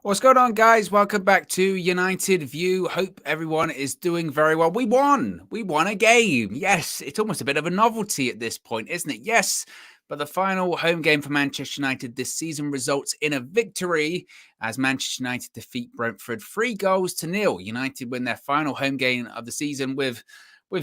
What's going on, guys? Welcome back to United View. Hope everyone is doing very well. We won. We won a game. Yes, it's almost a bit of a novelty at this point, isn't it? Yes, but the final home game for Manchester United this season results in a victory as Manchester United defeat Brentford 3-0. United win their final home game of the season with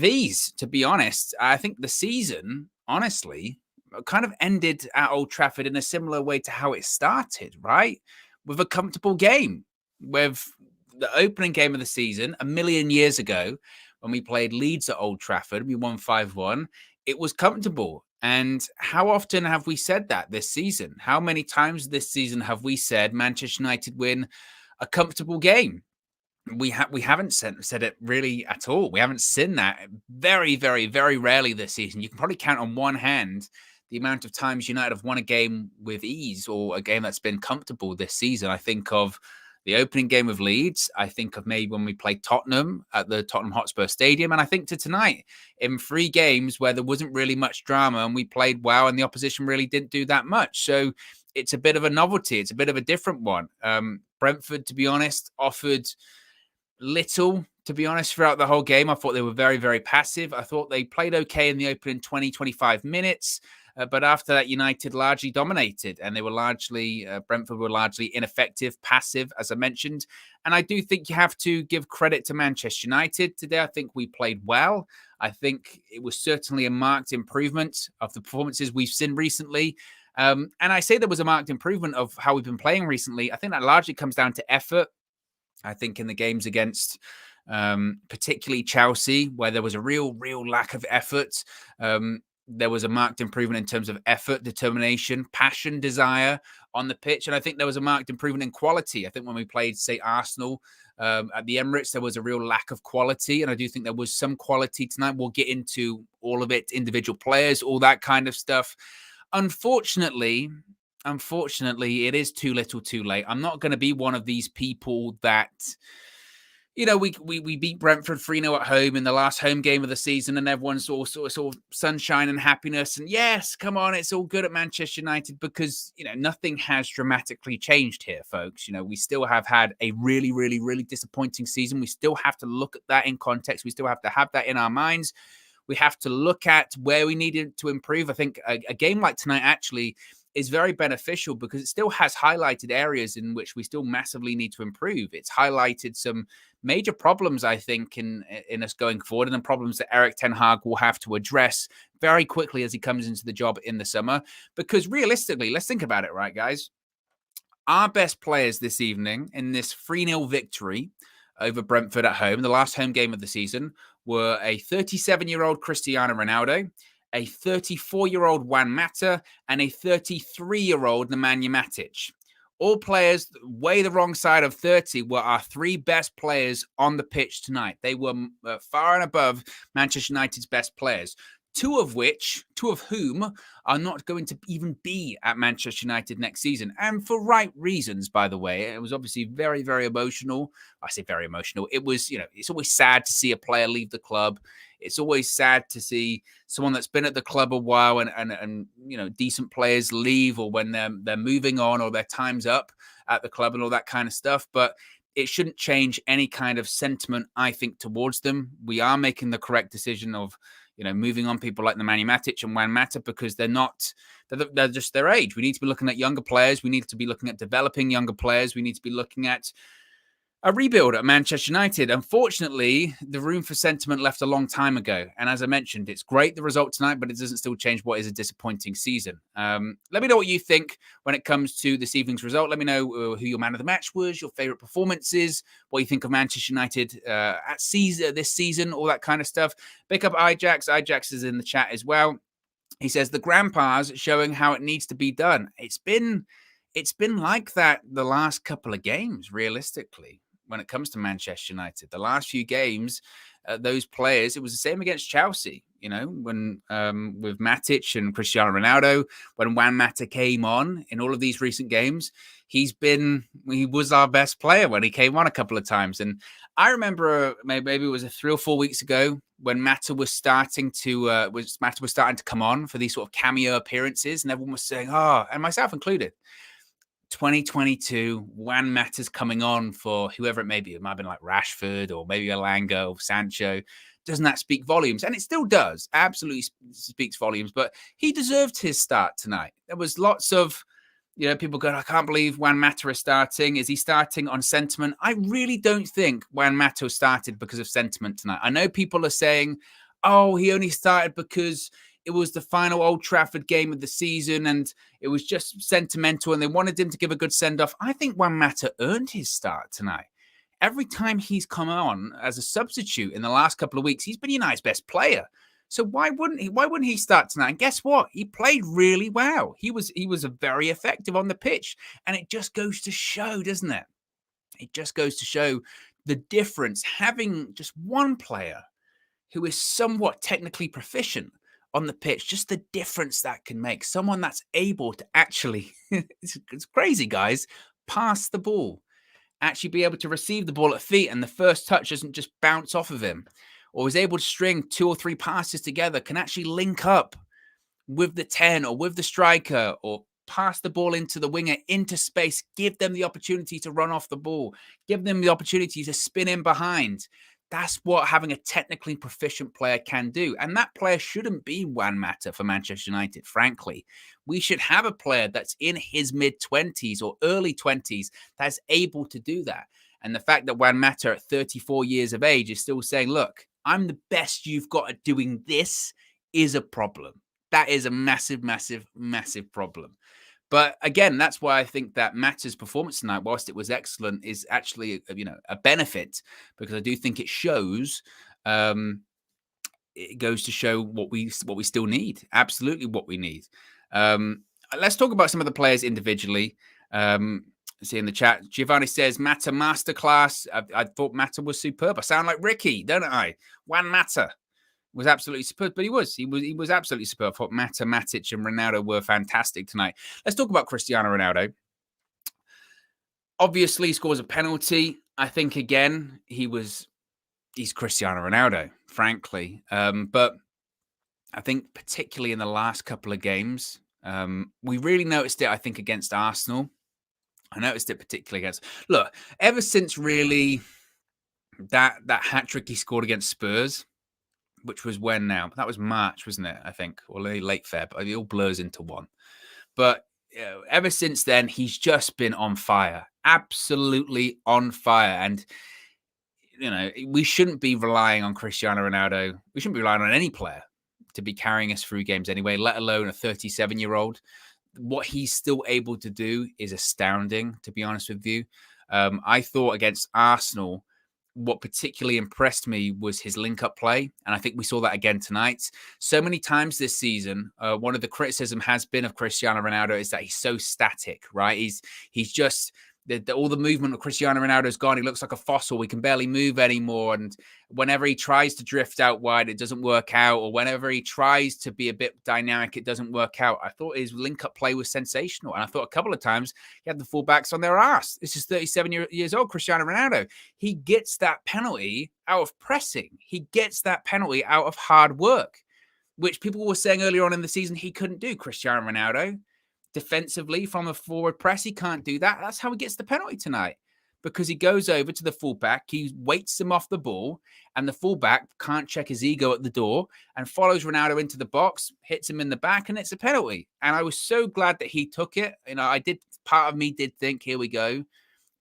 ease, to be honest. I think the season, honestly, kind of ended at Old Trafford in a similar way to how it started, right? With a comfortable game, with the opening game of the season a million years ago when we played Leeds at Old Trafford. We won 5-1. It was comfortable. And how often have we said that this season? How many times this season have we said Manchester United win a comfortable game? We haven't said it really at all. We haven't seen that very, very, very rarely this season. You can probably count on one hand the amount of times United have won a game with ease or a game that's been comfortable this season. I think of the opening game of Leeds. I think of maybe when we played Tottenham at the Tottenham Hotspur Stadium. And I think to tonight in 3 games where there wasn't really much drama and we played well and the opposition really didn't do that much. So it's a bit of a novelty. It's a bit of a different one. Brentford, to be honest, offered little, to be honest, throughout the whole game. I thought they were very, very passive. I thought they played okay in the opening 20, 25 minutes. But after that, United largely dominated and they were largely, Brentford were largely ineffective, passive, as I mentioned. And I do think you have to give credit to Manchester United today. I think we played well. I think it was certainly a marked improvement of the performances we've seen recently. And I say there was a marked improvement of how we've been playing recently. I think that largely comes down to effort. I think in the games against particularly Chelsea, where there was a real lack of effort, there was a marked improvement in terms of effort, determination, passion, desire on the pitch. And I think there was a marked improvement in quality. I think when we played, say, Arsenal at the Emirates, there was a real lack of quality. And I do think there was some quality tonight. We'll get into all of it, individual players, all that kind of stuff. Unfortunately, it is too little too late. I'm not going to be one of these people that, we beat Brentford 3-0 at home in the last home game of the season and everyone's all sort of sunshine and happiness. And yes, come on, it's all good at Manchester United because, nothing has dramatically changed here, folks. We still have had a really, really, really disappointing season. We still have to look at that in context. We still have to have that in our minds. We have to look at where we needed to improve. I think a game like tonight actually is very beneficial because it still has highlighted areas in which we still massively need to improve. It's highlighted some major problems, I think, in us going forward, and the problems that Erik ten Hag will have to address very quickly as he comes into the job in the summer. Because realistically, let's think about it, right, guys? Our best players this evening in this 3-0 victory over Brentford at home, the last home game of the season, were a 37-year-old Cristiano Ronaldo, a 34-year-old Juan Mata, and a 33-year-old Nemanja Matic. All players way the wrong side of 30 were our 3 best players on the pitch tonight. They were far and above Manchester United's best players. Two of whom are not going to even be at Manchester United next season. And for right reasons, by the way. It was obviously very, very emotional. I say very emotional. It was, it's always sad to see a player leave the club. It's always sad to see someone that's been at the club a while and decent players leave, or when they're moving on or their time's up at the club and all that kind of stuff. But it shouldn't change any kind of sentiment, I think, towards them. We are making the correct decision of, moving on people like Nemanja Matic and Juan Mata because they're just their age. We need to be looking at younger players. We need to be looking at developing younger players. We need to be looking at a rebuild at Manchester United. Unfortunately, the room for sentiment left a long time ago. And as I mentioned, it's great, the result tonight, but it doesn't still change what is a disappointing season. Let me know what you think when it comes to this evening's result. Let me know who your man of the match was, your favourite performances, what you think of Manchester United this season, all that kind of stuff. Pick up Ijax. Ijax is in the chat as well. He says, the grandpa's showing how it needs to be done. It's been like that the last couple of games, realistically. When it comes to Manchester United, the last few games, those players, it was the same against Chelsea, when with Matic and Cristiano Ronaldo, when Juan Mata came on in all of these recent games, he was our best player when he came on a couple of times. And I remember maybe it was 3 or 4 weeks ago when Mata was starting to come on for these sort of cameo appearances, and everyone was saying, and myself included, 2022, Juan Mata's coming on for whoever it may be. It might have been like Rashford or maybe Elanga or Sancho. Doesn't that speak volumes? And it still does. Absolutely speaks volumes. But he deserved his start tonight. There was lots of, people going, I can't believe Juan Mata is starting. Is he starting on sentiment? I really don't think Juan Mata started because of sentiment tonight. I know people are saying, oh, he only started because it was the final Old Trafford game of the season and it was just sentimental and they wanted him to give a good send-off. I think Juan Mata earned his start tonight. Every time he's come on as a substitute in the last couple of weeks, he's been United's best player. So why wouldn't he? Why wouldn't he start tonight? And guess what? He played really well. He was very effective on the pitch, and it just goes to show, doesn't it? It just goes to show the difference having just one player who is somewhat technically proficient on the pitch. Just the difference that can make. Someone that's able to actually, it's crazy, guys, pass the ball. Actually be able to receive the ball at feet and the first touch doesn't just bounce off of him, or is able to string 2 or 3 passes together, can actually link up with the 10 or with the striker or pass the ball into the winger into space, give them the opportunity to run off the ball, give them the opportunity to spin in behind. That's what having a technically proficient player can do. And that player shouldn't be Juan Mata for Manchester United, frankly. We should have a player that's in his mid-20s or early 20s that's able to do that. And the fact that Juan Mata at 34 years of age is still saying, look, I'm the best you've got at doing this is a problem. That is a massive, massive, massive problem. But again, that's why I think that Mata's performance tonight, whilst it was excellent, is actually a benefit, because I do think it shows. It goes to show what we still need. Absolutely, what we need. Let's talk about some of the players individually. See in the chat, Giovanni says Mata masterclass. I thought Mata was superb. I sound like Ricky, don't I? Juan Mata was absolutely superb, but he was absolutely superb. I thought Mata, Matic, and Ronaldo were fantastic tonight. Let's talk about Cristiano Ronaldo. Obviously, he scores a penalty. I think again he's Cristiano Ronaldo, frankly. But I think particularly in the last couple of games, we really noticed it. I think against Arsenal, I noticed it particularly against. Look, ever since really that hat trick he scored against Spurs, which was when now? That was March, wasn't it? I think, or late Feb. It all blurs into one. But ever since then, he's just been on fire, absolutely on fire. And we shouldn't be relying on Cristiano Ronaldo. We shouldn't be relying on any player to be carrying us through games anyway, let alone a 37-year-old. What he's still able to do is astounding, to be honest with you. I thought against Arsenal, what particularly impressed me was his link-up play, and I think we saw that again tonight. So many times this season, one of the criticism has been of Cristiano Ronaldo is that he's so static, right? He's just all the movement of Cristiano Ronaldo is gone. He looks like a fossil. He can barely move anymore. And whenever he tries to drift out wide, it doesn't work out. Or whenever he tries to be a bit dynamic, it doesn't work out. I thought his link-up play was sensational. And I thought a couple of times he had the fullbacks on their ass. This is 37 years old, Cristiano Ronaldo. He gets that penalty out of pressing. He gets that penalty out of hard work, which people were saying earlier on in the season he couldn't do. Cristiano Ronaldo, defensively from a forward press, he can't do that. That's how he gets the penalty tonight, because he goes over to the fullback, he weights him off the ball, and the fullback can't check his ego at the door and follows Ronaldo into the box, hits him in the back, and it's a penalty. And I was so glad that he took it. Part of me did think, here we go,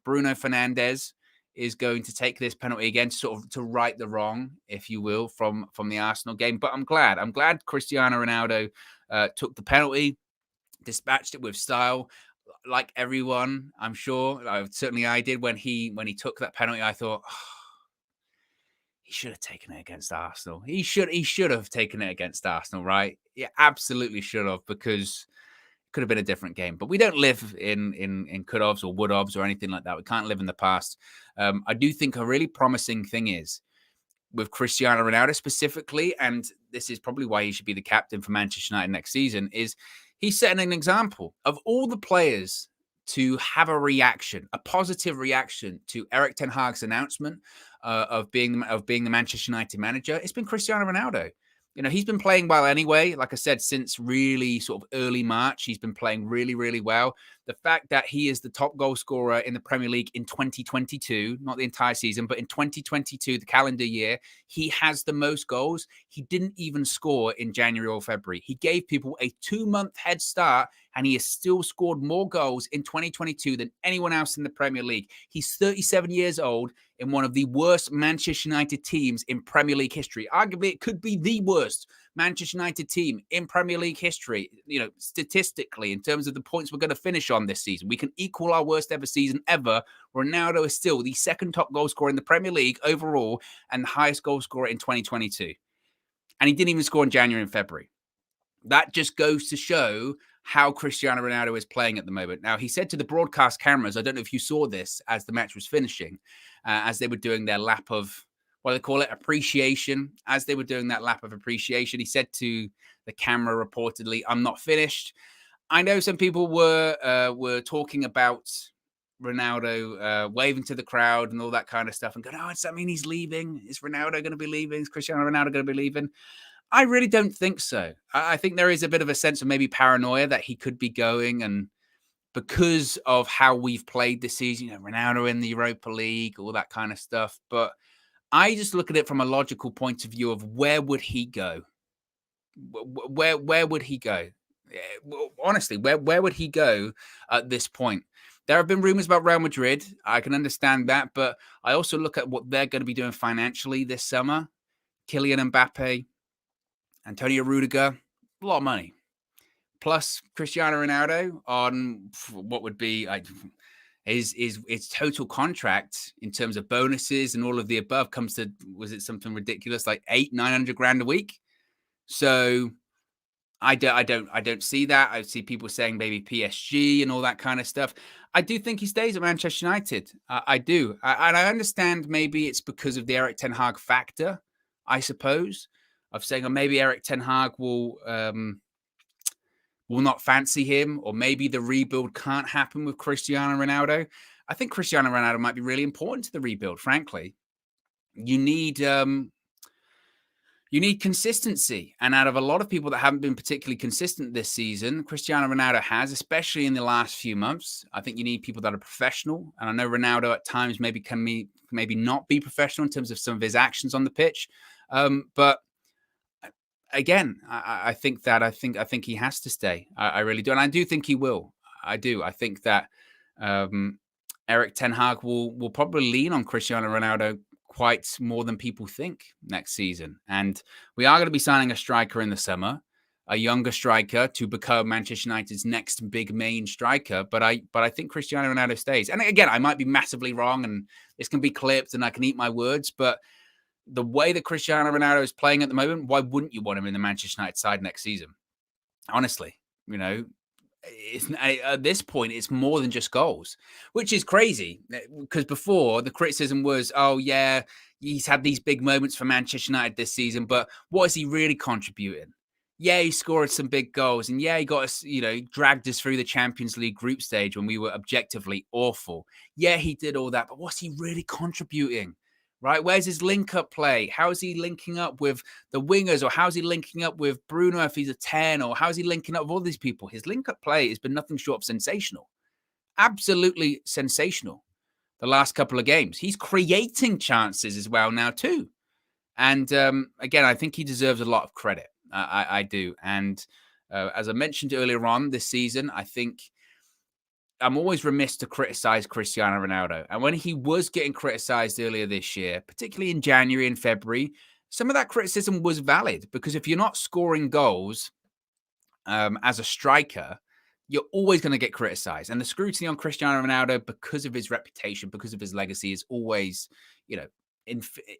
Bruno Fernandes is going to take this penalty again, to right the wrong, if you will, from the Arsenal game. But I'm glad Cristiano Ronaldo took the penalty, dispatched it with style, like everyone, I'm sure. Certainly I did when he took that penalty. I thought, he should have taken it against Arsenal. He should have taken it against Arsenal, right? Yeah, absolutely should have, because it could have been a different game. But we don't live in could-haves or would-haves or anything like that. We can't live in the past. I do think a really promising thing is with Cristiano Ronaldo specifically, and this is probably why he should be the captain for Manchester United next season, is he's setting an example of all the players to have a positive reaction to Erik ten Hag's announcement of being the Manchester United manager. It's been Cristiano Ronaldo. he's been playing well anyway. Like I said, since really sort of early March, he's been playing really, really well. The fact that he is the top goal scorer in the Premier League in 2022, not the entire season, but in 2022, the calendar year, he has the most goals. He didn't even score in January or February. He gave people a 2-month head start, and he has still scored more goals in 2022 than anyone else in the Premier League. He's 37 years old in one of the worst Manchester United teams in Premier League history. Arguably, it could be the worst Manchester United team in Premier League history, statistically, in terms of the points we're going to finish on this season. We can equal our worst ever season ever. Ronaldo is still the second top goal scorer in the Premier League overall and the highest goal scorer in 2022. And he didn't even score in January and February. That just goes to show how Cristiano Ronaldo is playing at the moment. Now, he said to the broadcast cameras, I don't know if you saw this as the match was finishing, as they were doing their lap of, what they call it, appreciation. As they were doing that lap of appreciation, he said to the camera reportedly, I'm not finished. I know some people were talking about Ronaldo waving to the crowd and all that kind of stuff and going, oh, does that mean he's leaving? Is Ronaldo going to be leaving? Is Cristiano Ronaldo going to be leaving? I really don't think so. I think there is a bit of a sense of maybe paranoia that he could be going, and because of how we've played this season, Ronaldo in the Europa League, all that kind of stuff. But I just look at it from a logical point of view of where would he go? Where would he go? Honestly, where would he go at this point? There have been rumors about Real Madrid. I can understand that, but I also look at what they're going to be doing financially this summer. Kylian Mbappe, Antonio Rudiger, a lot of money. Plus Cristiano Ronaldo on what would be his total contract in terms of bonuses and all of the above comes to, was it something ridiculous like 800-900 grand a week? So I don't see that. I see people saying maybe PSG and all that kind of stuff. I do think he stays at Manchester United. I do. And I understand maybe it's because of the Erik ten Hag factor, I suppose, of saying, or maybe Erik ten Hag will not fancy him, or maybe the rebuild can't happen with Cristiano Ronaldo. I think Cristiano Ronaldo might be really important to the rebuild, frankly. You need consistency. And out of a lot of people that haven't been particularly consistent this season, Cristiano Ronaldo has, especially in the last few months. I think you need people that are professional. And I know Ronaldo at times maybe can maybe not be professional in terms of some of his actions on the pitch. But again, I think he has to stay. I really do. And I do think he will. I do. I think that Erik ten Hag will probably lean on Cristiano Ronaldo quite more than people think next season. And we are going to be signing a striker in the summer, a younger striker to become Manchester United's next big main striker. But I think Cristiano Ronaldo stays. And again, I might be massively wrong and this can be clipped and I can eat my words, but the way that Cristiano Ronaldo is playing at the moment, why wouldn't you want him in the Manchester United side next season? Honestly, at this point, it's more than just goals, which is crazy. Because before, the criticism was, oh, yeah, he's had these big moments for Manchester United this season, but what is he really contributing? Yeah, he scored some big goals, and yeah, he got us, dragged us through the Champions League group stage when we were objectively awful. Yeah, he did all that, but what's he really contributing? Right? Where's his link-up play? How is he linking up with the wingers? Or how's he linking up with Bruno if he's a 10? Or how's he linking up with all these people? His link-up play has been nothing short of sensational. Absolutely sensational the last couple of games. He's creating chances as well now too. And again, I think he deserves a lot of credit. I do. And as I mentioned earlier on this season, I think I'm always remiss to criticize Cristiano Ronaldo. And when he was getting criticized earlier this year, particularly in January and February, some of that criticism was valid because if you're not scoring goals as a striker, you're always going to get criticized. And the scrutiny on Cristiano Ronaldo, because of his reputation, because of his legacy, is always,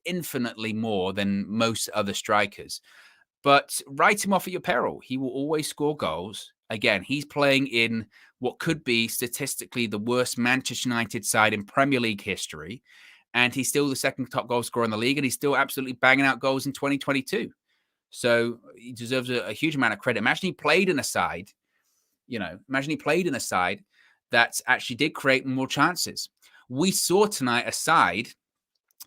infinitely more than most other strikers. But write him off at your peril. He will always score goals. Again, he's playing in what could be statistically the worst Manchester United side in Premier League history. And he's still the second top goal scorer in the league. And he's still absolutely banging out goals in 2022. So he deserves a huge amount of credit. Imagine he played in a side, that actually did create more chances. We saw tonight a side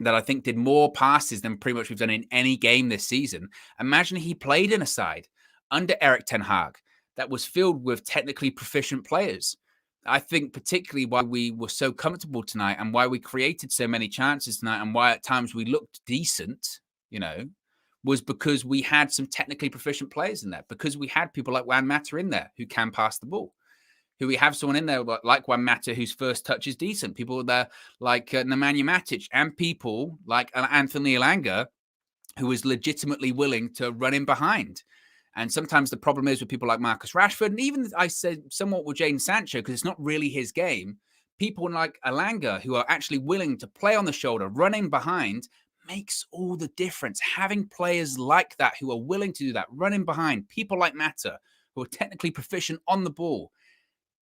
that I think did more passes than pretty much we've done in any game this season. Imagine he played in a side under Erik ten Hag that was filled with technically proficient players. I think particularly why we were so comfortable tonight and why we created so many chances tonight and why at times we looked decent, was because we had some technically proficient players in there, because we had people like Juan Mata in there who can pass the ball, who we have someone in there like Juan Mata whose first touch is decent, people there like Nemanja Matic, and people like Anthony Elanga who is legitimately willing to run in behind. And sometimes the problem is with people like Marcus Rashford, and even I said somewhat with Jadon Sancho, because it's not really his game. People like Elanga who are actually willing to play on the shoulder, running behind, makes all the difference. Having players like that who are willing to do that, running behind, people like Mata who are technically proficient on the ball.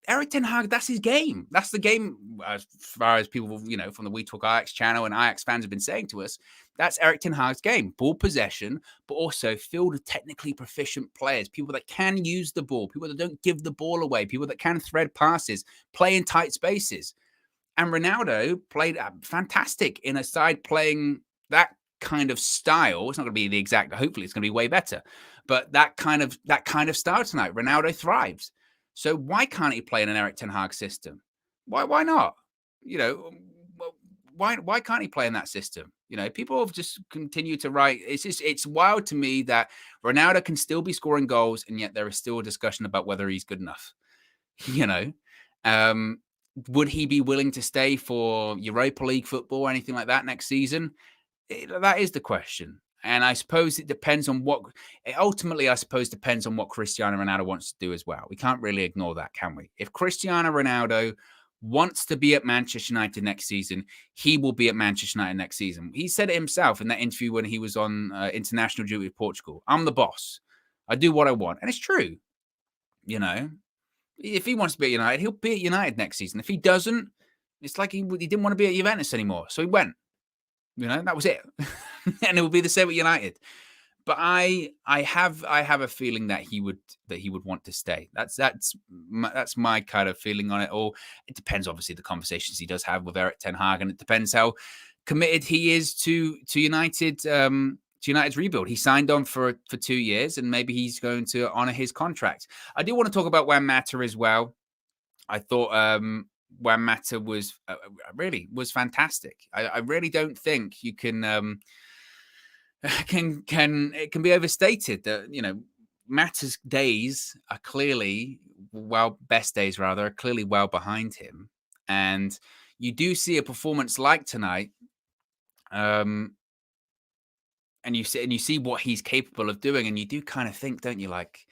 Erik ten Hag, that's his game. That's the game, as far as people, from the We Talk Ajax channel and Ajax fans have been saying to us. That's Erik ten Hag's game. Ball possession, but also filled with technically proficient players, people that can use the ball, people that don't give the ball away, people that can thread passes, play in tight spaces. And Ronaldo played fantastic in a side playing that kind of style. It's not going to be the exact, hopefully it's going to be way better, but that kind of style tonight, Ronaldo thrives. So why can't he play in an Erik ten Hag system? Why not? Why can't he play in that system? People have just continued to write. It's wild to me that Ronaldo can still be scoring goals, and yet there is still a discussion about whether he's good enough. Would he be willing to stay for Europa League football or anything like that next season? That is the question. And I suppose it depends on ultimately, I suppose, depends on what Cristiano Ronaldo wants to do as well. We can't really ignore that, can we? If Cristiano Ronaldo wants to be at Manchester United next season, he will be at Manchester United next season. He said it himself in that interview when he was on international duty with Portugal. I'm the boss. I do what I want. And it's true. If he wants to be at United, he'll be at United next season. If he doesn't, it's like he didn't want to be at Juventus anymore. So he went. That was it. And it will be the same with United. But I have a feeling that he would want to stay. That's my kind of feeling on it. Or it depends, obviously, the conversations he does have with Erik ten Hag, and it depends how committed he is to United, to United's rebuild. He signed on for 2 years, and maybe he's going to honor his contract. I do want to talk about Juan Mata as well. I thought Juan Mata was fantastic. I really don't think you can it can be overstated that Mata's days are clearly best days rather are clearly well behind him, and you do see a performance like tonight, and you see what he's capable of doing, and you do kind of think, don't you, like,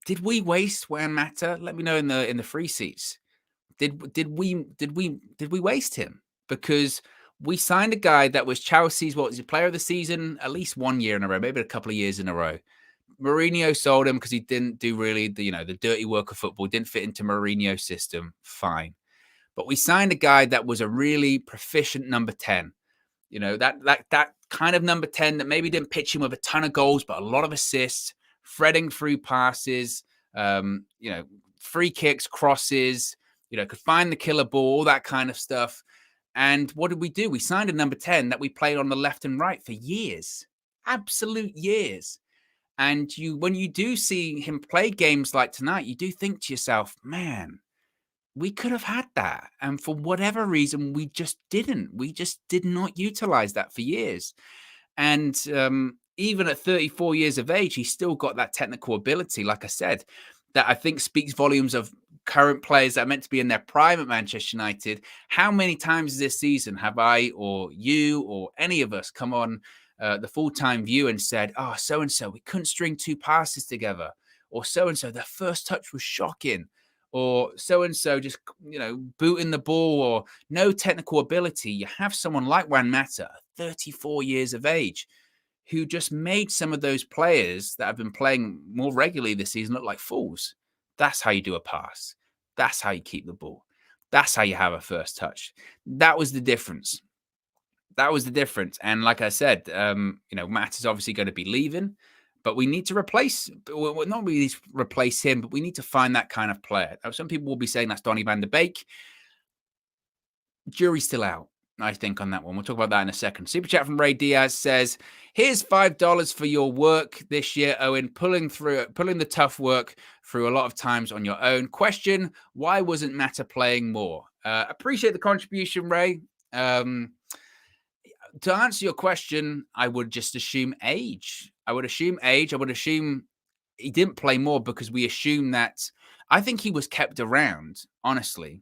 did we waste Juan Mata? Let me know in the free seats. Did we waste him? Because we signed a guy that was Chelsea's player of the season at least 1 year in a row, maybe a couple of years in a row. Mourinho sold him because he didn't do really the dirty work of football, didn't fit into Mourinho's system. Fine. But we signed a guy that was a really proficient number 10. That kind of number 10 that maybe didn't pitch him with a ton of goals, but a lot of assists, threading through passes, free kicks, crosses, could find the killer ball, all that kind of stuff. And what did we do? We signed a number 10 that we played on the left and right for years, absolute years. And when you do see him play games like tonight, you do think to yourself, man, we could have had that. And for whatever reason, we just didn't. We just did not utilize that for years. And even at 34 years of age, he's still got that technical ability, like I said, that I think speaks volumes of current players that are meant to be in their prime at Manchester United. How many times this season have I or you or any of us come on the full-time view and said, oh, so-and-so, we couldn't string 2 passes together, or so-and-so, their first touch was shocking, or so-and-so just, booting the ball, or no technical ability. You have someone like Juan Mata, 34 years of age, who just made some of those players that have been playing more regularly this season look like fools. That's how you do a pass. That's how you keep the ball. That's how you have a first touch. That was the difference. And like I said, Matt is obviously going to be leaving, but we need to not really replace him, but we need to find that kind of player. Now, some people will be saying that's Donny van de Beek. Jury's still out. I think, on that one. We'll talk about that in a second. Super chat from Ray Diaz says, here's $5 for your work this year, Owen, pulling the tough work through a lot of times on your own. Question, why wasn't Mata playing more? Appreciate the contribution, Ray. To answer your question, I would just assume age. I would assume he didn't play more because we assume that. I think he was kept around, honestly.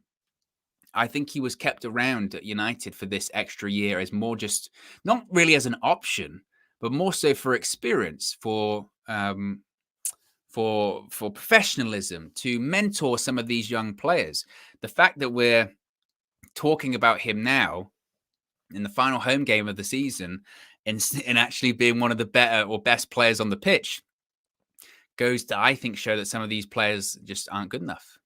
I think he was kept around at United for this extra year as more just not really as an option, but more so for experience, for professionalism, to mentor some of these young players. The fact that we're talking about him now in the final home game of the season in actually being one of the better or best players on the pitch goes to, I think, show that some of these players just aren't good enough.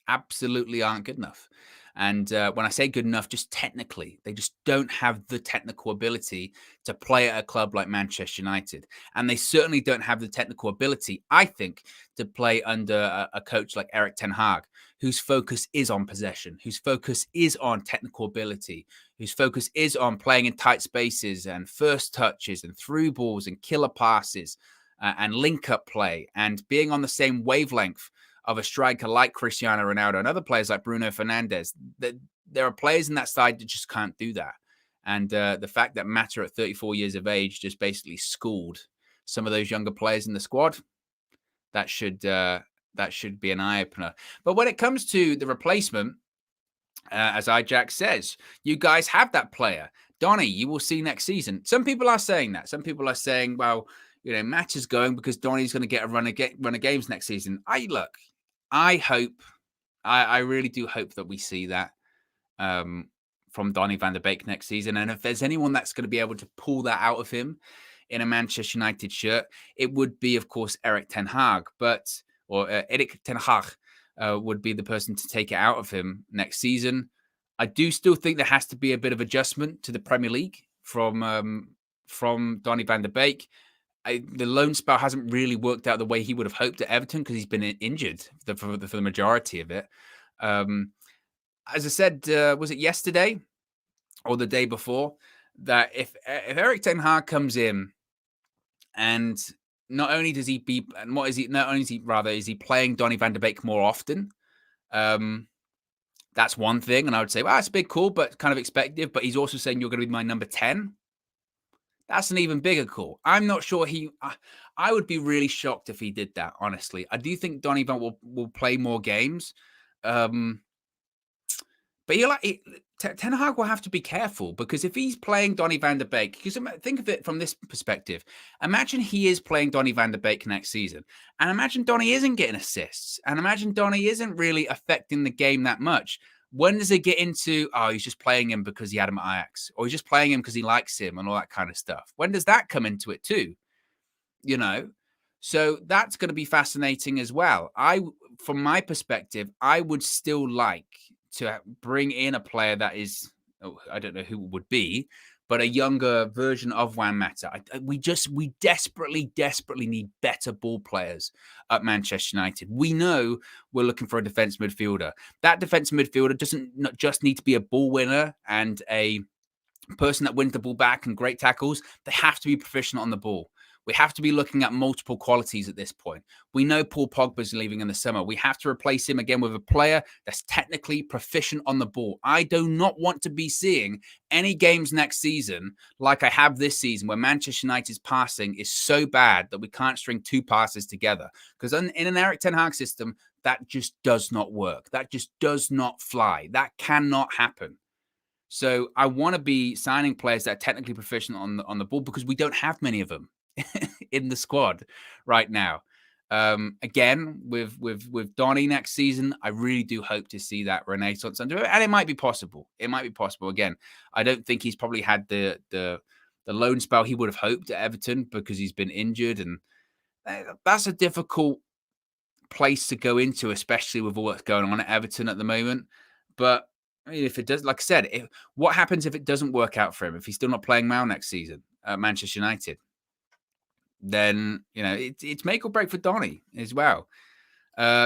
Absolutely aren't good enough. And when I say good enough, just technically, they just don't have the technical ability to play at a club like Manchester United. And they certainly don't have the technical ability, I think, to play under a coach like Erik ten Hag, whose focus is on possession, whose focus is on technical ability, whose focus is on playing in tight spaces and first touches and through balls and killer passes and link-up play and being on the same wavelength of a striker like Cristiano Ronaldo and other players like Bruno Fernandes. There are players in that side that just can't do that. And the fact that Mata at 34 years of age just basically schooled some of those younger players in the squad, that should be an eye-opener. But when it comes to the replacement, as Ijack says, you guys have that player. Donny, you will see next season. Some people are saying that. Some people are saying, well, Mata's going because Donny's going to get a run of games next season. I hope, I really do hope that we see that from Donny van de Beek next season. And if there's anyone that's going to be able to pull that out of him in a Manchester United shirt, it would be, of course, Erik ten Hag. Erik ten Hag would be the person to take it out of him next season. I do still think there has to be a bit of adjustment to the Premier League from Donny van de Beek. The loan spell hasn't really worked out the way he would have hoped at Everton because he's been injured for the majority of it. As I said, was it yesterday or the day before, that if Erik ten Hag comes in and not only is he playing Donny van de Beek more often, that's one thing. And I would say, well, that's a big call, but kind of expected. But he's also saying you're going to be my number 10. That's an even bigger call. I'm not sure I would be really shocked if he did that, honestly. I do think Donny will play more games. But Ten Hag will have to be careful, because if he's playing Donny van de Beek, because think of it from this perspective. Imagine he is playing Donny van de Beek next season. And imagine Donny isn't getting assists. And imagine Donny isn't really affecting the game that much. When does it get into, he's just playing him because he had him at Ajax, or he's just playing him because he likes him and all that kind of stuff? When does that come into it too? So that's going to be fascinating as well. From my perspective, I would still like to bring in a player that is, I don't know who it would be, but a younger version of Juan Mata. We desperately need better ball players at Manchester United. We know we're looking for a defensive midfielder. That defensive midfielder doesn't not just need to be a ball winner and a person that wins the ball back and great tackles. They have to be proficient on the ball. We have to be looking at multiple qualities at this point. We know Paul Pogba's leaving in the summer. We have to replace him again with a player that's technically proficient on the ball. I do not want to be seeing any games next season like I have this season, where Manchester United's passing is so bad that we can't string two passes together. Because in an Erik ten Hag system, that just does not work. That just does not fly. That cannot happen. So I want to be signing players that are technically proficient on the ball, because we don't have many of them in the squad right now. Again, with Donny next season, I really do hope to see that renaissance under it, and it might be possible. Again, I don't think he's probably had the loan spell he would have hoped at Everton, because he's been injured, and that's a difficult place to go into, especially with all that's going on at Everton at the moment. But I mean, if it does, like I said, what happens if it doesn't work out for him? If he's still not playing well next season at Manchester United, then it's make or break for Donny as well.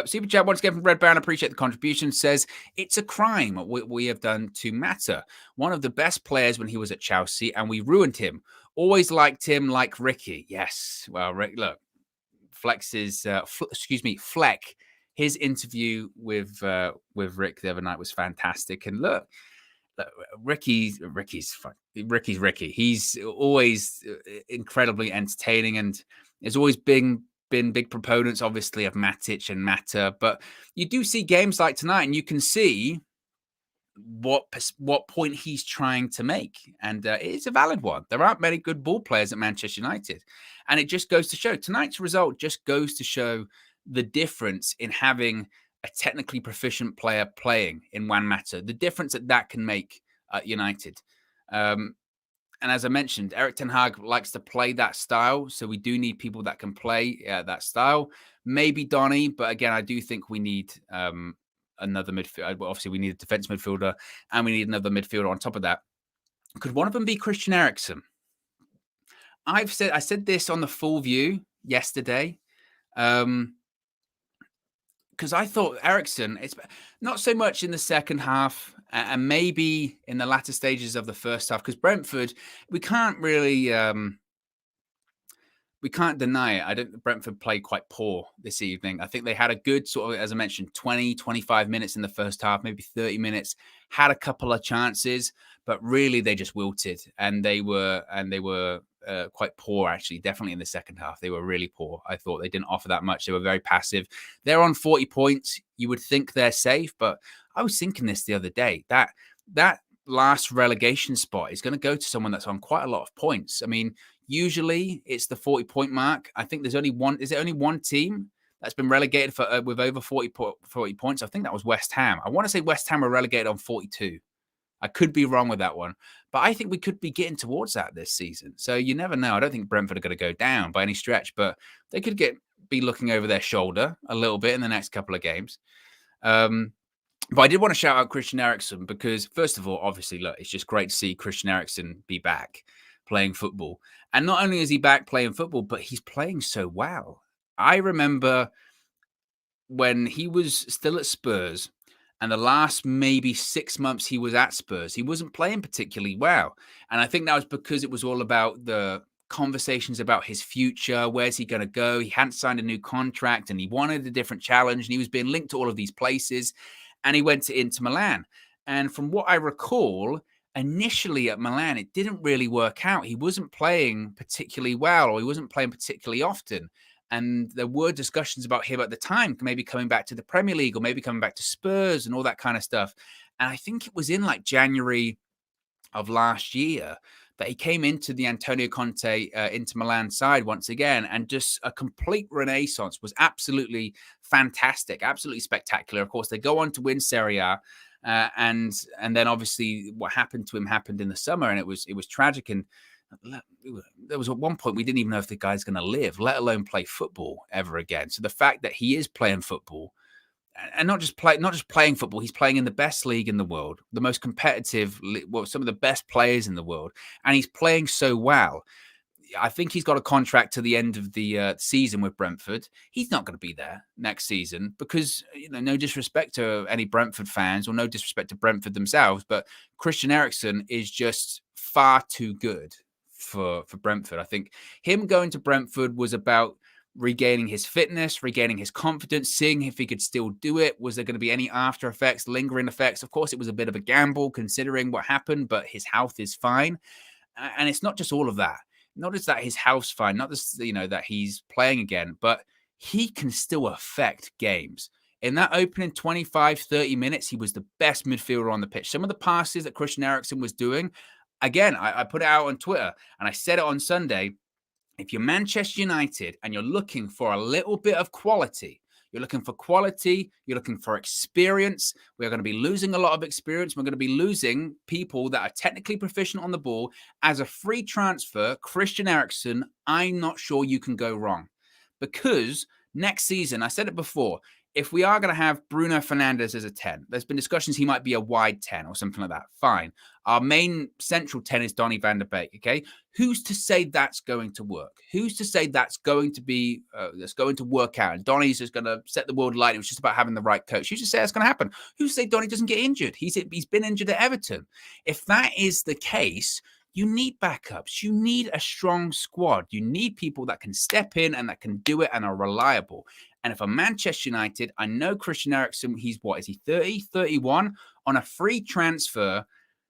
Super chat once again from Red Baron. Appreciate the contribution. Says it's a crime what we have done to Mata, one of the best players when he was at Chelsea, and we ruined him. Always liked him like Ricky. Yes. Well, Rick, look, Fleck. His interview with Rick the other night was fantastic. And look, Ricky's Ricky. He's always incredibly entertaining, and there's always been big proponents, obviously, of Matic and Mata. But you do see games like tonight, and you can see what point he's trying to make, and it's a valid one. There aren't many good ball players at Manchester United, and it just goes to show tonight's result just goes to show the difference in having a technically proficient player playing in Juan Mata, the difference that can make at United. And as I mentioned, Erik ten Hag likes to play that style, so we do need people that can play that style. Maybe Donny, but again, I do think we need another midfielder. Obviously, we need a defense midfielder, and we need another midfielder on top of that. Could one of them be Christian Eriksen? I said this on the Full View yesterday, because I thought Eriksen, it's not so much in the second half, and maybe in the latter stages of the first half, because Brentford, we can't really. We can't deny it. I don't. Brentford played quite poor this evening. I think they had a good sort of, as I mentioned, 20, 25 minutes in the first half, maybe 30 minutes, had a couple of chances, but really they just wilted, and they were quite poor, actually, definitely in the second half. They were really poor. I thought they didn't offer that much. They were very passive. They're on 40 points. You would think they're safe, but I was thinking this the other day, that last relegation spot is going to go to someone that's on quite a lot of points. I mean, usually it's the 40-point mark. I think there's only one. Is there only one team that's been relegated for with over 40 points? I think that was West Ham. I want to say West Ham were relegated on 42. I could be wrong with that one, but I think we could be getting towards that this season. So you never know. I don't think Brentford are going to go down by any stretch, but they could be looking over their shoulder a little bit in the next couple of games. But I did want to shout out Christian Eriksen because, first of all, obviously, look, it's just great to see Christian Eriksen be back playing football. And not only is he back playing football, but he's playing so well. I remember when he was still at Spurs, and the last maybe 6 months he was at Spurs, he wasn't playing particularly well. And I think that was because it was all about the conversations about his future. Where's he going to go? He hadn't signed a new contract, and he wanted a different challenge, and he was being linked to all of these places. And he went to Inter Milan. And from what I recall, initially at Milan, it didn't really work out. He wasn't playing particularly well, or he wasn't playing particularly often. And there were discussions about him at the time, maybe coming back to the Premier League or maybe coming back to Spurs and all that kind of stuff. And I think it was in like January of last year that he came into the Antonio Conte Inter Milan side once again, and just a complete renaissance. Was absolutely fantastic, absolutely spectacular. Of course, they go on to win Serie A, and then obviously what happened to him happened in the summer, and it was tragic. And there was at one point we didn't even know if the guy's going to live, let alone play football ever again. So the fact that he is playing football, and not just playing football, he's playing in the best league in the world, the most competitive, some of the best players in the world, and he's playing so well. I think he's got a contract to the end of the season with Brentford. He's not going to be there next season because, no disrespect to any Brentford fans or no disrespect to Brentford themselves, but Christian Eriksen is just far too good for Brentford. I think him going to Brentford was about regaining his fitness, regaining his confidence, seeing if he could still do it. Was there going to be any after effects, lingering effects? Of course, it was a bit of a gamble considering what happened, but his health is fine. And it's not just all of that. Not just that his health's fine, not just, that he's playing again, but he can still affect games. In that opening 25, 30 minutes, he was the best midfielder on the pitch. Some of the passes that Christian Eriksen was doing, again, I put it out on Twitter and I said it on Sunday. If you're Manchester United and you're looking for a little bit of quality, you're looking for experience. We're going to be losing a lot of experience. We're going to be losing people that are technically proficient on the ball. As a free transfer, Christian Eriksen, I'm not sure you can go wrong. Because next season, I said it before, if we are going to have Bruno Fernandes as a 10, there's been discussions he might be a wide 10 or something like that. Fine. Our main central 10 is Donny van der Beek. Okay. Who's to say that's going to work? Who's to say that's going to be, that's going to work out? And Donny's just going to set the world alight. It was just about having the right coach. Who's to say that's going to happen? Who's to say Donny doesn't get injured? He's been injured at Everton. If that is the case, you need backups. You need a strong squad. You need people that can step in and that can do it and are reliable. And if I'm Manchester United, I know Christian Eriksen, he's what, is he 30, 31? On a free transfer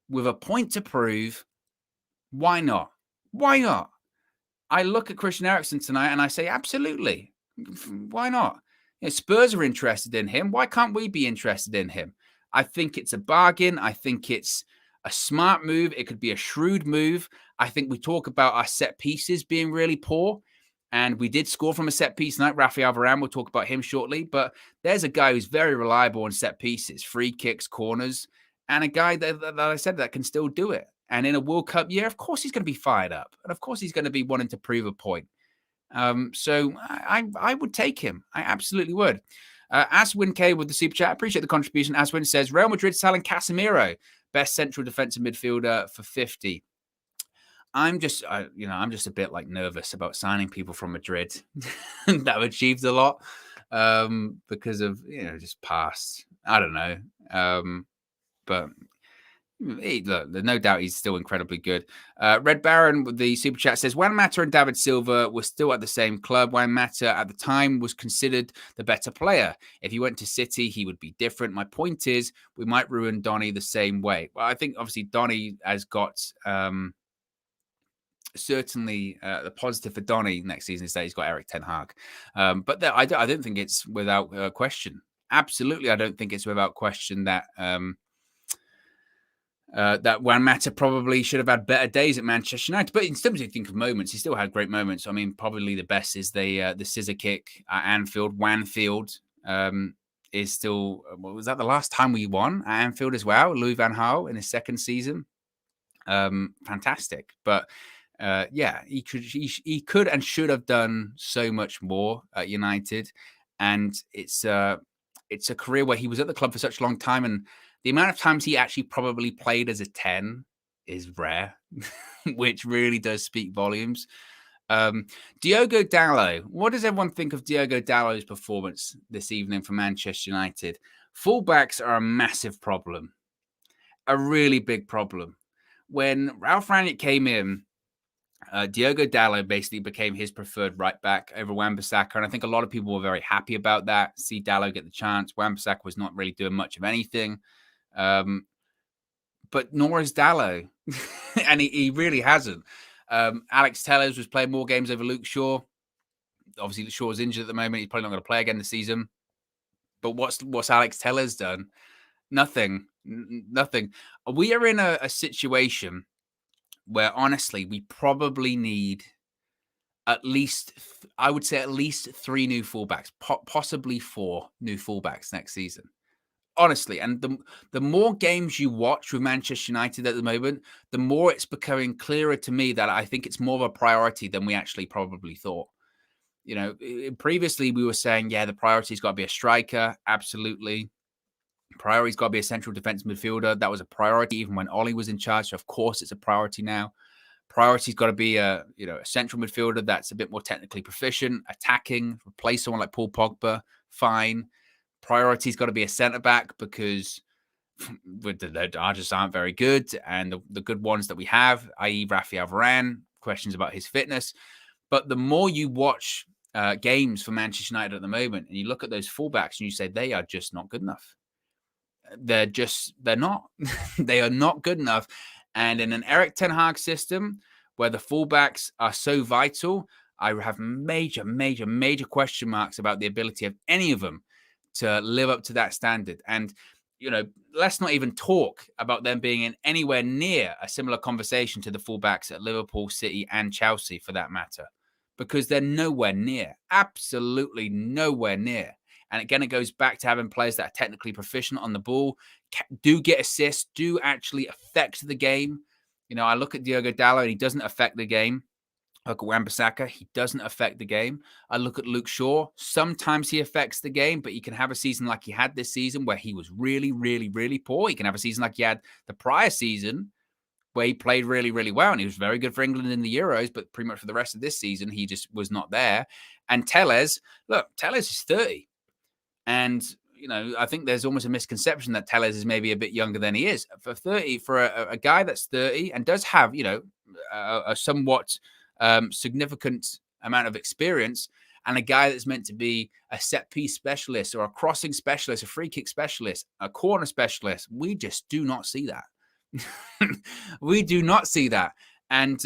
with a point to prove, why not? Why not? I look at Christian Eriksen tonight and I say, absolutely. Why not? Spurs are interested in him. Why can't we be interested in him? I think it's a bargain. I think it's a smart move. It could be a shrewd move. I think we talk about our set pieces being really poor. And we did score from a set piece tonight. Rafael Varane, we'll talk about him shortly. But there's a guy who's very reliable on set pieces, free kicks, corners, and a guy that I said that can still do it. And in a World Cup year, of course, he's going to be fired up. And of course, he's going to be wanting to prove a point. So I would take him. I absolutely would. Aswin K with the super chat. I appreciate the contribution. Aswin says, Real Madrid selling Casemiro, best central defensive midfielder for 50. I'm just a bit like nervous about signing people from Madrid that have achieved a lot because of, just past. I don't know. But look, there's no doubt he's still incredibly good. Red Baron with the super chat says, Juan Mata and David Silva were still at the same club. Juan Mata at the time was considered the better player. If he went to City, he would be different. My point is, we might ruin Donny the same way. Well, I think obviously Donny has got certainly the positive for Donny next season is that he's got Erik ten Hag. But I don't think it's without question. Absolutely, I don't think it's without question that that Juan Mata probably should have had better days at Manchester United. But in terms of you think of moments, he still had great moments. I mean, probably the best is the scissor kick at Anfield. Wanfield is still, was that the last time we won at Anfield as well? Louis van Gaal in his second season. Fantastic. But he could and should have done so much more at United. And it's a career where he was at the club for such a long time, and the amount of times he actually probably played as a 10 is rare, which really does speak volumes. Diogo Dalot. What does everyone think of Diogo Dalot's performance this evening for Manchester United? Fullbacks are a massive problem, a really big problem. When Ralph Rangnick came in, Diogo Dalot basically became his preferred right back over Wan-Bissaka, and I think a lot of people were very happy about that. See Dalot get the chance. Wan-Bissaka was not really doing much of anything, but nor is Dalot, and he really hasn't. Alex Telles was playing more games over Luke Shaw. Obviously, Luke Shaw is injured at the moment. He's probably not going to play again this season. But what's Alex Telles done? Nothing. Nothing. We are in a situation where, honestly, we probably need at least 3 new fullbacks, possibly 4 new fullbacks next season. Honestly, and the more games you watch with Manchester United at the moment, the more it's becoming clearer to me that I think it's more of a priority than we actually probably thought. Previously we were saying, the priority's got to be a striker. Absolutely. Priority's got to be a central defense midfielder. That was a priority even when Ollie was in charge. So of course it's a priority now. Priority's got to be a central midfielder that's a bit more technically proficient, attacking, replace someone like Paul Pogba. Fine. Priority's got to be a centre back because they just aren't very good, and the good ones that we have, i.e. Rafael Varane, questions about his fitness. But the more you watch games for Manchester United at the moment, and you look at those fullbacks and you say they are just not good enough. They're not. They are not good enough. And in an Erik ten Hag system where the fullbacks are so vital, I have major, major, major question marks about the ability of any of them to live up to that standard. And, let's not even talk about them being in anywhere near a similar conversation to the fullbacks at Liverpool, City, and Chelsea for that matter, because they're nowhere near, absolutely nowhere near. And again, it goes back to having players that are technically proficient on the ball, do get assists, do actually affect the game. I look at Diogo Dalot and he doesn't affect the game. look at Wan-Bissaka, he doesn't affect the game. I look at Luke Shaw, sometimes he affects the game, but he can have a season like he had this season where he was really, really, really poor. He can have a season like he had the prior season where he played really, really well, and he was very good for England in the Euros, but pretty much for the rest of this season, he just was not there. And Telles is 30. And, I think there's almost a misconception that Telles is maybe a bit younger than he is. For 30, for a guy that's 30 and does have, a somewhat significant amount of experience, and a guy that's meant to be a set piece specialist or a crossing specialist, a free kick specialist, a corner specialist, we just do not see that. We do not see that. And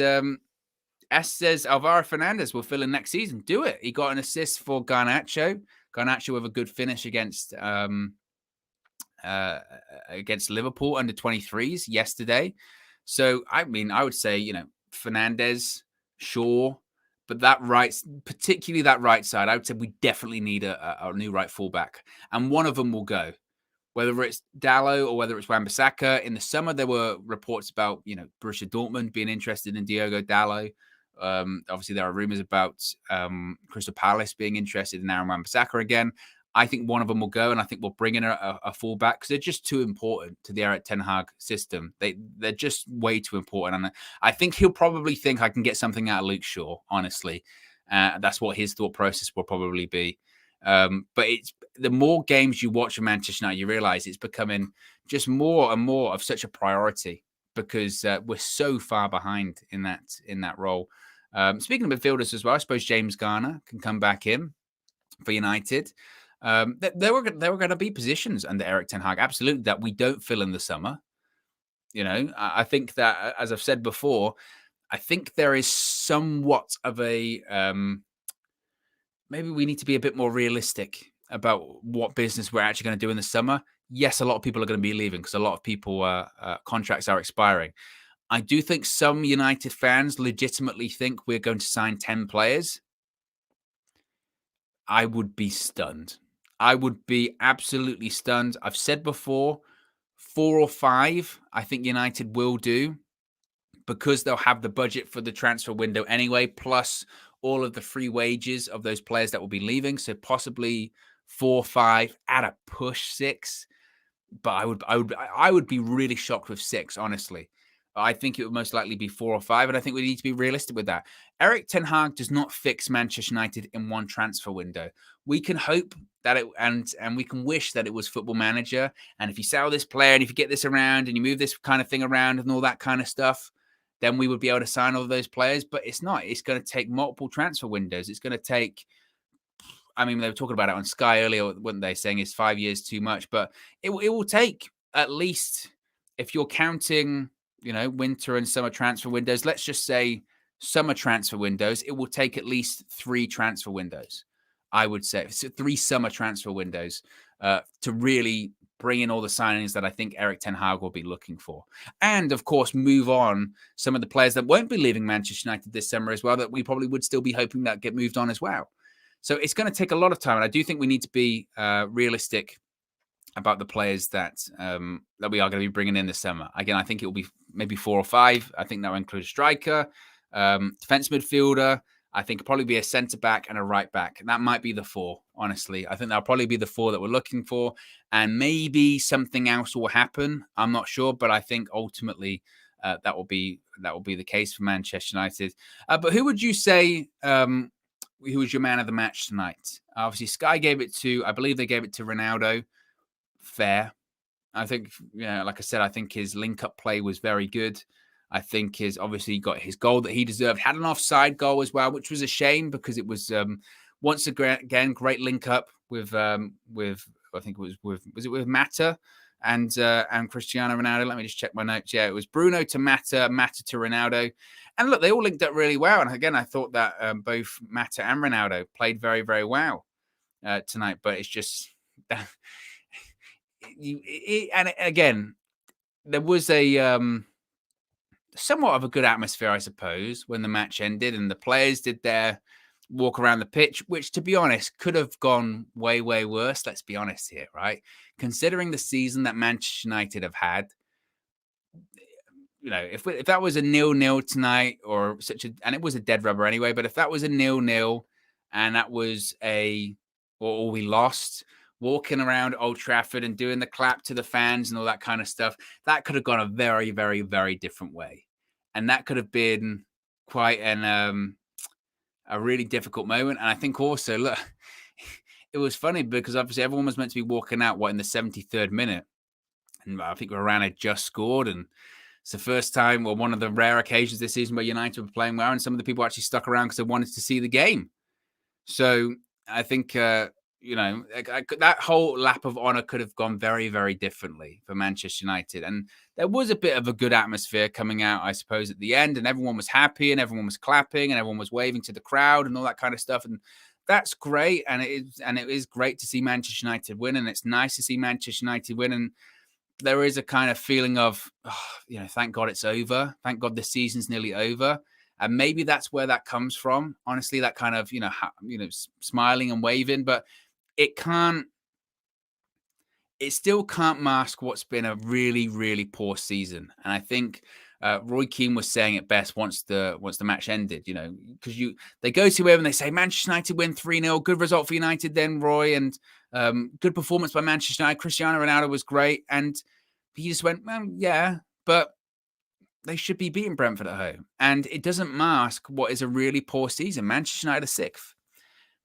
S says Alvaro Fernandez will fill in next season. Do it. He got an assist for Garnacho. Garnacho with a good finish against Liverpool under 23s yesterday. So, I would say, Fernandez, Shaw, but particularly that right side, I would say we definitely need a new right fullback. And one of them will go. Whether it's Dalot or whether it's Wan-Bissaka. In the summer, there were reports about, Borussia Dortmund being interested in Diogo Dalot. Obviously, there are rumors about Crystal Palace being interested in Aaron Wan-Bissaka again. I think one of them will go, and I think we'll bring in a fullback because they're just too important to the Erik ten Hag system. They're just way too important. And I think he'll probably think I can get something out of Luke Shaw, honestly. That's what his thought process will probably be. But it's the more games you watch of Manchester United, you realize it's becoming just more and more of such a priority because we're so far behind in that role. Speaking of midfielders as well, I suppose James Garner can come back in for United. There were going to be positions under Erik ten Hag, absolutely, that we don't fill in the summer. I think that, as I've said before, I think there is somewhat of a maybe we need to be a bit more realistic about what business we're actually going to do in the summer. Yes, a lot of people are going to be leaving because a lot of people contracts are expiring. I do think some United fans legitimately think we're going to sign 10 players. I would be stunned. I would be absolutely stunned. I've said before, 4 or 5, I think United will do because they'll have the budget for the transfer window anyway, plus all of the free wages of those players that will be leaving. So possibly 4, 5, at a push 6. But I would be really shocked with 6, honestly. I think it would most likely be 4 or 5, and I think we need to be realistic with that. Erik ten Hag does not fix Manchester United in one transfer window. We can hope that and we can wish that it was Football Manager, and if you sell this player and if you get this around and you move this kind of thing around and all that kind of stuff, then we would be able to sign all of those players. But it's not. It's going to take multiple transfer windows. It's going to take, they were talking about it on Sky earlier, weren't they, saying it's 5 years too much, but it will take at least, if you're counting, winter and summer transfer windows, let's just say summer transfer windows, it will take at least 3 transfer windows. I would say 3 summer transfer windows to really bring in all the signings that I think Erik ten Hag will be looking for. And, of course, move on some of the players that won't be leaving Manchester United this summer as well, that we probably would still be hoping that get moved on as well. So it's going to take a lot of time. And I do think we need to be realistic about the players that we are going to be bringing in this summer. Again, I think it will be maybe 4 or 5. I think that will include a striker, defense midfielder. I think it'll probably be a centre-back and a right-back. That might be the 4, honestly. I think that'll probably be the 4 that we're looking for. And maybe something else will happen. I'm not sure, but I think ultimately that will be the case for Manchester United. But who would you say who was your man of the match tonight? Obviously, Sky gave it to, I believe they gave it to Ronaldo. Fair. I think, like I said, I think his link-up play was very good. I think obviously got his goal that he deserved. Had an offside goal as well, which was a shame because it was once again great link-up with I think it was with Mata and Cristiano Ronaldo. Let me just check my notes. Yeah, it was Bruno to Mata, Mata to Ronaldo. And look, they all linked up really well. And again, I thought that both Mata and Ronaldo played very, very well tonight. But it's just... and again, there was a somewhat of a good atmosphere, I suppose, when the match ended and the players did their walk around the pitch, which, to be honest, could have gone way, way worse. Let's be honest here, right? Considering the season that Manchester United have had, if that was a 0-0 tonight, or and it was a dead rubber anyway, but if that was a 0-0 and that was or we lost, walking around Old Trafford and doing the clap to the fans and all that kind of stuff, that could have gone a very, very, very different way. And that could have been quite a really difficult moment. And I think also, look, it was funny because obviously everyone was meant to be walking out, in the 73rd minute. And I think Varane had just scored. And it's the first time, or one of the rare occasions this season where United were playing well. And some of the people actually stuck around because they wanted to see the game. So I think, that whole lap of honour could have gone very, very differently for Manchester United. And there was a bit of a good atmosphere coming out, I suppose, at the end. And everyone was happy and everyone was clapping and everyone was waving to the crowd and all that kind of stuff. And that's great. And it is great to see Manchester United win. And it's nice to see Manchester United win. And there is a kind of feeling of, thank God it's over. Thank God the season's nearly over. And maybe that's where that comes from. Honestly, that kind of, smiling and waving, but it still can't mask what's been a really, really poor season. And I think Roy Keane was saying it best once the match ended, because they go to him and they say, Manchester United win 3-0, good result for United then, Roy, and good performance by Manchester United. Cristiano Ronaldo was great. And he just went, well, yeah, but they should be beating Brentford at home. And it doesn't mask what is a really poor season. Manchester United are 6th.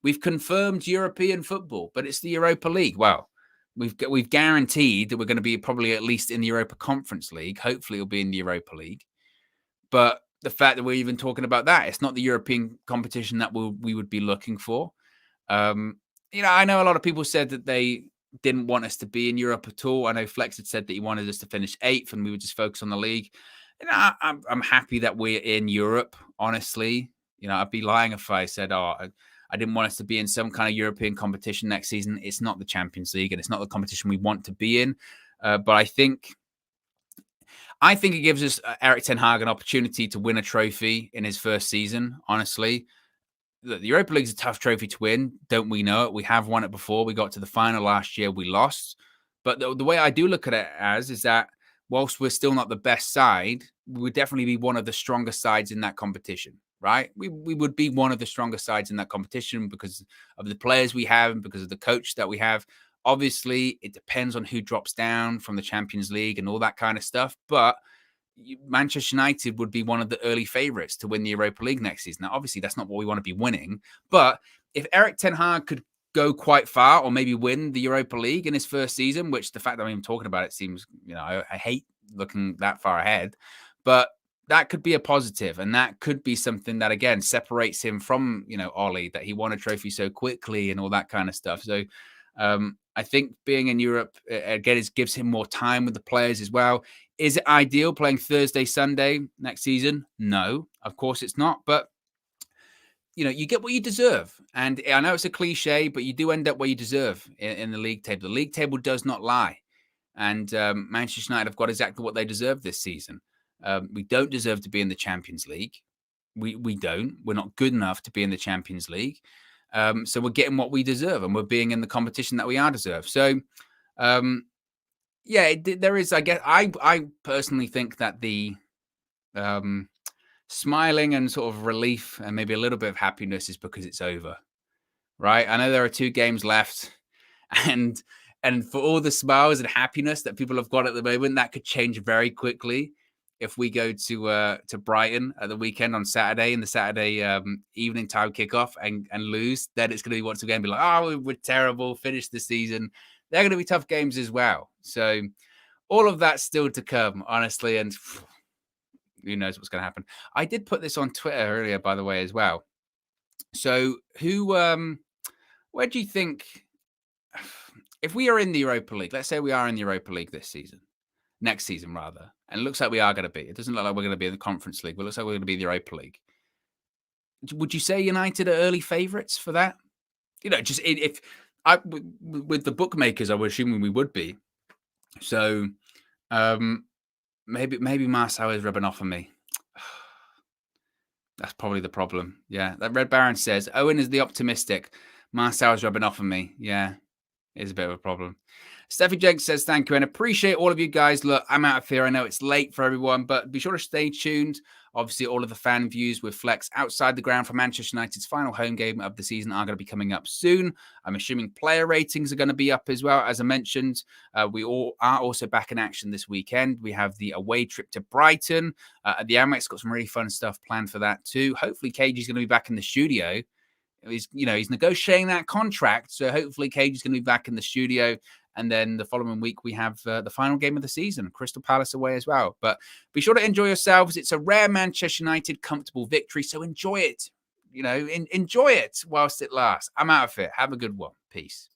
We've confirmed European football, but it's the Europa League. Well, we've guaranteed that we're going to be probably at least in the Europa Conference League. Hopefully it'll be in the Europa League. But the fact that we're even talking about that, it's not the European competition that we would be looking for. I know a lot of people said that they didn't want us to be in Europe at all. I know Flex had said that he wanted us to finish 8th and we would just focus on the league. I'm happy that we're in Europe, honestly. I'd be lying if I said, I didn't want us to be in some kind of European competition next season. It's not the Champions League and it's not the competition we want to be in. But I think it gives us Erik ten Hag an opportunity to win a trophy in his first season, honestly. The Europa League is a tough trophy to win. Don't we know it? We have won it before. We got to the final last year. We lost. But the way I do look at it is that whilst we're still not the best side, we would definitely be one of the strongest sides in that competition, right? We would be one of the strongest sides in that competition because of the players we have and because of the coach that we have. Obviously, it depends on who drops down from the Champions League and all that kind of stuff. But Manchester United would be one of the early favourites to win the Europa League next season. Now, obviously, that's not what we want to be winning. But if Erik ten Hag could go quite far or maybe win the Europa League in his first season, which the fact that I'm even talking about it seems, I hate looking that far ahead, but that could be a positive. And that could be something that, again, separates him from, Ollie, that he won a trophy so quickly and all that kind of stuff. So I think being in Europe, again, gives him more time with the players as well. Is it ideal playing Thursday, Sunday next season? No, of course it's not. But you get what you deserve. And I know it's a cliche, but you do end up where you deserve in the league table. The league table does not lie. And Manchester United have got exactly what they deserve this season. We don't deserve to be in the Champions League. We don't. We're not good enough to be in the Champions League. So we're getting what we deserve and we're being in the competition that we are deserve. So, there is, I guess, I personally think that the smiling and sort of relief and maybe a little bit of happiness is because it's over, right? I know there are 2 games left, and for all the smiles and happiness that people have got at the moment, that could change very quickly if we go to Brighton at the weekend on Saturday in the Saturday evening time kickoff and lose. Then it's going to be once again be like, oh, we're terrible, finish the season. They're going to be tough games as well. So all of that's still to come, honestly, and who knows what's going to happen. I did put this on Twitter earlier, by the way, as well. So where do you think, if we are in the Europa League, let's say we are in the Europa League next season rather, and it looks like we are going to be, it doesn't look like we're going to be in the Conference League, but it looks like we're going to be in the Europa League. Would you say United are early favourites for that? Just with the bookmakers, I was assuming we would be. So maybe Marcel is rubbing off on me. That's probably the problem. Yeah, that Red Baron says Owen is the optimistic. Marcel is rubbing off on me. Yeah, it is a bit of a problem. Steffi Jegs says, thank you, and appreciate all of you guys. Look, I'm out of here. I know it's late for everyone, but be sure to stay tuned. Obviously, all of the fan views with Flex outside the ground for Manchester United's final home game of the season are going to be coming up soon. I'm assuming player ratings are going to be up as well. As I mentioned, we all are also back in action this weekend. We have the away trip to Brighton at the Amex. Got some really fun stuff planned for that too. Hopefully, Cage is going to be back in the studio. He's negotiating that contract, so hopefully Cage is going to be back in the studio. And then the following week, we have the final game of the season, Crystal Palace away as well. But be sure to enjoy yourselves. It's a rare Manchester United comfortable victory, so enjoy it. Enjoy it whilst it lasts. I'm out of here. Have a good one. Peace.